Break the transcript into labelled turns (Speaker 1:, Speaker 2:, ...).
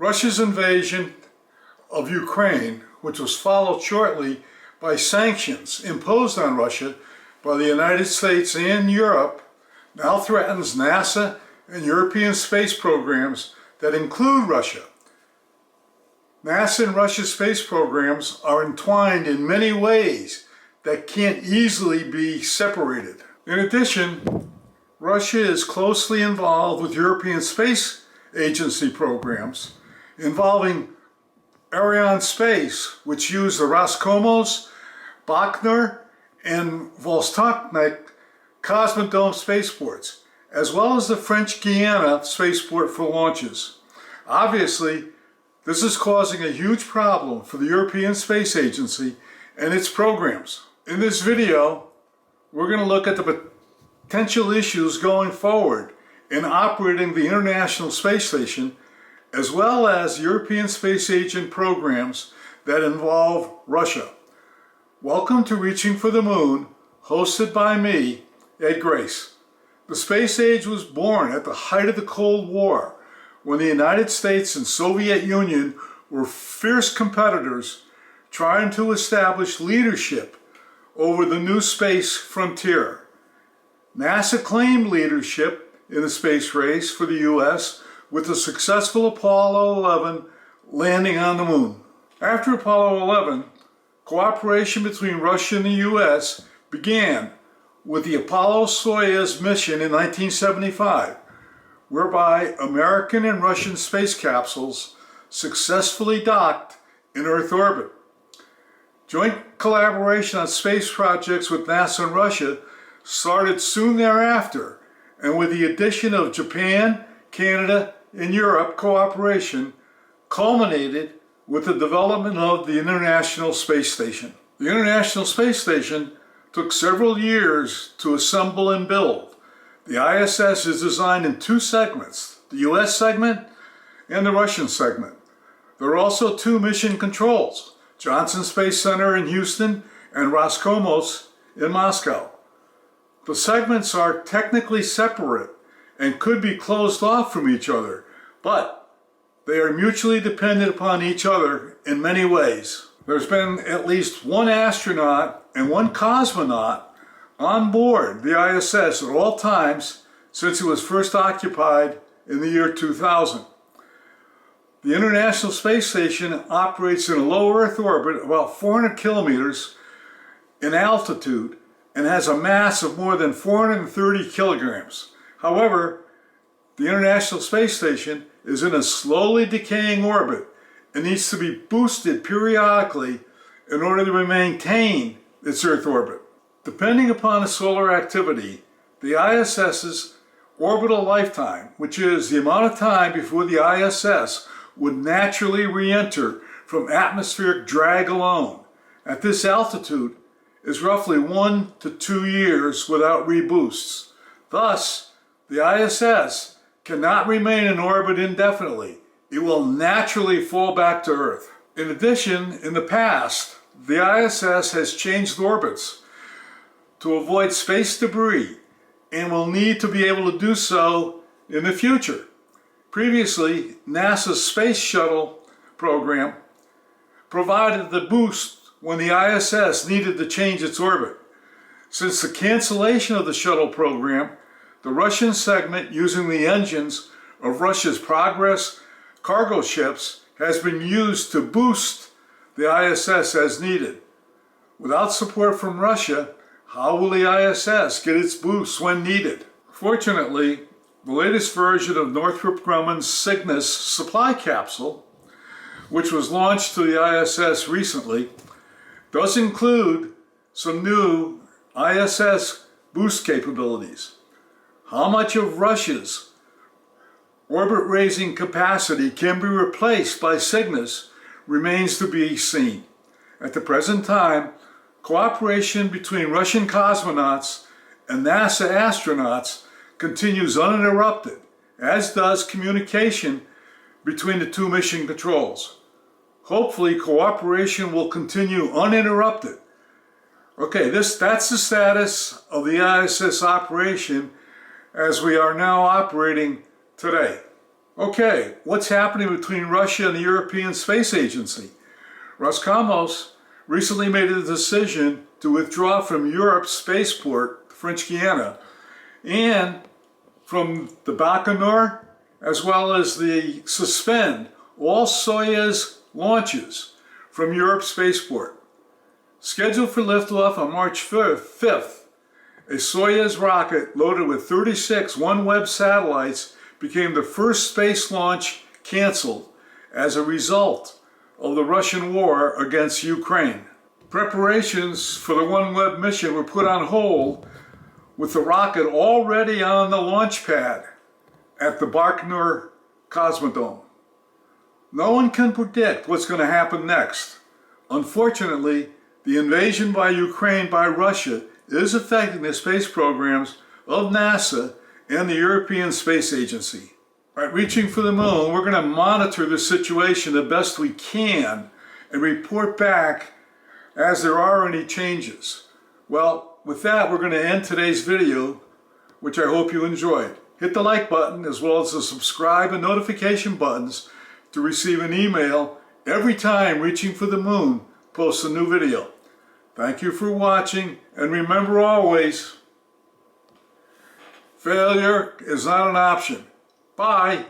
Speaker 1: Russia's invasion of Ukraine, which was followed shortly by sanctions imposed on Russia by the United States and Europe, now threatens NASA and European space programs that include Russia. NASA and Russia's space programs are entwined in many ways that can't easily be separated. In addition, Russia is closely involved with European Space Agency programs involving Arianespace, which use the Roscosmos, Baikonur, and Vostochny Cosmodrome spaceports, as well as the French Guiana Spaceport for launches. Obviously, this is causing a huge problem for the European Space Agency and its programs. In this video, we're going to look at the potential issues going forward in operating the International Space Station, as well as European Space Agent programs that involve Russia. Welcome to Reaching for the Moon, hosted by me, Ed Grace. The space age was born at the height of the Cold War, when the United States and Soviet Union were fierce competitors trying to establish leadership over the new space frontier. NASA claimed leadership in the space race for the U.S. with the successful Apollo 11 landing on the moon. After Apollo 11, cooperation between Russia and the U.S. began with the Apollo-Soyuz mission in 1975, whereby American and Russian space capsules successfully docked in Earth orbit. Joint collaboration on space projects with NASA and Russia started soon thereafter, and with the addition of Japan, Canada, and Europe cooperation culminated with the development of the International Space Station. The International Space Station took several years to assemble and build. The ISS is designed in two segments, the US segment and the Russian segment. There are also two mission controls, Johnson Space Center in Houston and Roscosmos in Moscow. The segments are technically separate and could be closed off from each other, but they are mutually dependent upon each other in many ways. There's been at least one astronaut and one cosmonaut on board the ISS at all times since it was first occupied in the year 2000. The International Space Station operates in a low Earth orbit about 400 kilometers in altitude and has a mass of more than 430 kilograms. However, the International Space Station is in a slowly decaying orbit and needs to be boosted periodically in order to maintain its Earth orbit. Depending upon the solar activity, the ISS's orbital lifetime, which is the amount of time before the ISS would naturally re-enter from atmospheric drag alone, at this altitude is roughly 1 to 2 years without reboosts. Thus, the ISS cannot remain in orbit indefinitely. It will naturally fall back to Earth. In addition, in the past, the ISS has changed orbits to avoid space debris and will need to be able to do so in the future. Previously, NASA's Space Shuttle program provided the boost when the ISS needed to change its orbit. Since the cancellation of the shuttle program, the Russian segment using the engines of Russia's Progress cargo ships has been used to boost the ISS as needed. Without support from Russia, how will the ISS get its boost when needed? Fortunately, the latest version of Northrop Grumman's Cygnus supply capsule, which was launched to the ISS recently, does include some new ISS boost capabilities. How much of Russia's orbit-raising capacity can be replaced by Cygnus remains to be seen. At the present time, cooperation between Russian cosmonauts and NASA astronauts continues uninterrupted, as does communication between the two mission controls. Hopefully, cooperation will continue uninterrupted. Okay, that's the status of the ISS operation as we are now operating today. Okay, what's happening between Russia and the European Space Agency? Roscosmos recently made a decision to withdraw from Europe's spaceport, French Guiana, and from the Baikonur, as well as the suspend all Soyuz launches from Europe's spaceport. Scheduled for liftoff on March 5th, a Soyuz rocket loaded with 36 OneWeb satellites became the first space launch canceled as a result of the Russian war against Ukraine. Preparations for the OneWeb mission were put on hold with the rocket already on the launch pad at the Baikonur Cosmodrome. No one can predict what's going to happen next. Unfortunately, the invasion by Ukraine by Russia is affecting the space programs of NASA and the European Space Agency. Right, reaching for the moon, we're going to monitor the situation the best we can and report back as there are any changes. Well, with that, we're going to end today's video, which I hope you enjoyed. Hit the like button as well as the subscribe and notification buttons to receive an email every time Reaching for the Moon posts a new video. Thank you for watching, and remember always, failure is not an option. Bye.